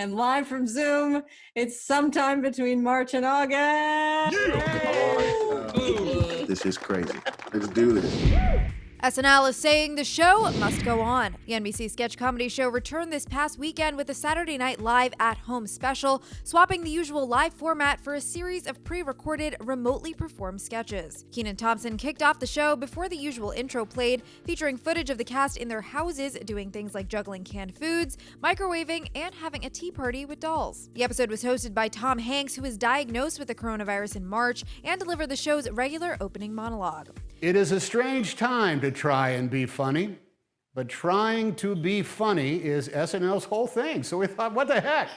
And live from Zoom, it's sometime between March and August. This is crazy. Let's do this. SNL is saying the show must go on. The NBC sketch comedy show returned this past weekend with a Saturday Night Live at-home special, swapping the usual live format for a series of pre-recorded, remotely performed sketches. Kenan Thompson kicked off the show before the usual intro played, featuring footage of the cast in their houses doing things like juggling canned foods, microwaving, and having a tea party with dolls. The episode was hosted by Tom Hanks, who was diagnosed with the coronavirus in March, and delivered the show's regular opening monologue. It is a strange time to try and be funny, but trying to be funny is SNL's whole thing. So we thought, what the heck?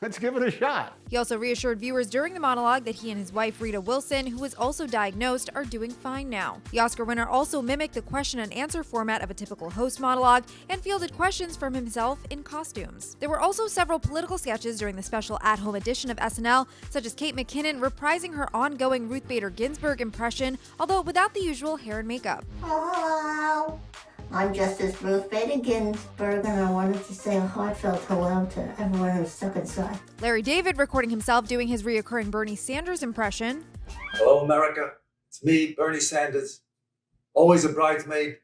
Let's give it a shot. He also reassured viewers during the monologue that he and his wife, Rita Wilson, who was also diagnosed, are doing fine now. The Oscar winner also mimicked the question and answer format of a typical host monologue and fielded questions from himself in costumes. There were also several political sketches during the special at-home edition of SNL, such as Kate McKinnon reprising her ongoing Ruth Bader Ginsburg impression, although without the usual hair and makeup. Hello. I'm Justice Ruth Bader Ginsburg, and I wanted to say a heartfelt hello to everyone who's stuck inside. Larry David recording himself doing his reoccurring Bernie Sanders impression. Hello, America. It's me, Bernie Sanders. Always a bridesmaid,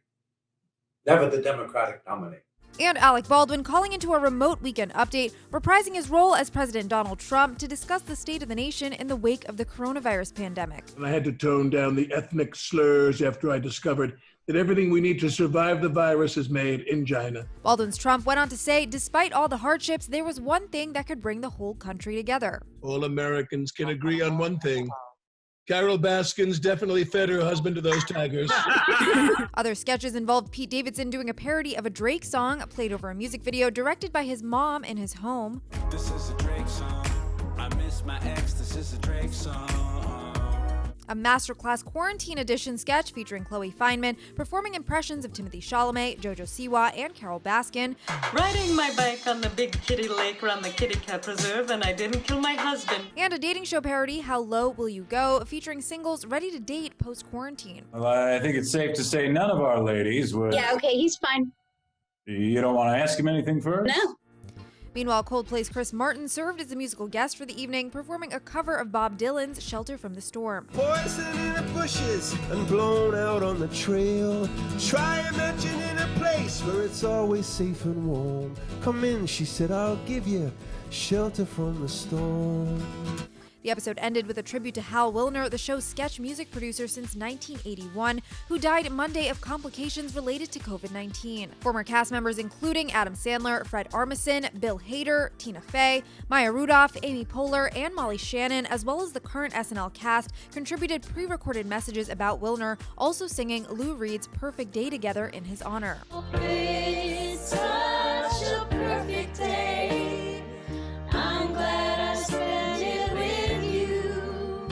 never the Democratic nominee. And Alec Baldwin calling into a remote weekend update, reprising his role as President Donald Trump to discuss the state of the nation in the wake of the coronavirus pandemic. I had to tone down the ethnic slurs after I discovered that everything we need to survive the virus is made in China. Baldwin's Trump went on to say, despite all the hardships, there was one thing that could bring the whole country together. All Americans can agree on one thing. Carol Baskin's definitely fed her husband to those tigers. Other sketches involved Pete Davidson doing a parody of a Drake song played over a music video directed by his mom in his home. This is a Drake song. I miss my ex. This is a Drake song. A masterclass quarantine edition sketch featuring Chloe Fineman performing impressions of Timothy Chalamet, Jojo Siwa, and Carol Baskin. Riding my bike on the big kitty lake around the kitty cat preserve, and I didn't kill my husband. And a dating show parody, How Low Will You Go, featuring singles ready to date post-quarantine. Well, I think it's safe to say none of our ladies would... Yeah, okay, he's fine. You don't want to ask him anything first? No. Meanwhile, Coldplay's Chris Martin served as a musical guest for the evening, performing a cover of Bob Dylan's Shelter from the Storm. Poison in the bushes and blown out on the trail. Try imagining a place where it's always safe and warm. Come in, she said, I'll give you shelter from the storm. The episode ended with a tribute to Hal Willner, the show's sketch music producer since 1981, who died Monday of complications related to COVID-19. Former cast members including Adam Sandler, Fred Armisen, Bill Hader, Tina Fey, Maya Rudolph, Amy Poehler, and Molly Shannon, as well as the current SNL cast, contributed pre-recorded messages about Willner, also singing Lou Reed's Perfect Day Together in his honor. It's such a perfect day. I'm glad I spent it with you.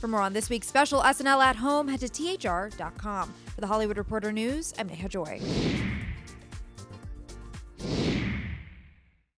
For more on this week's special SNL at Home, head to THR.com. For the Hollywood Reporter News, I'm Neha Joy.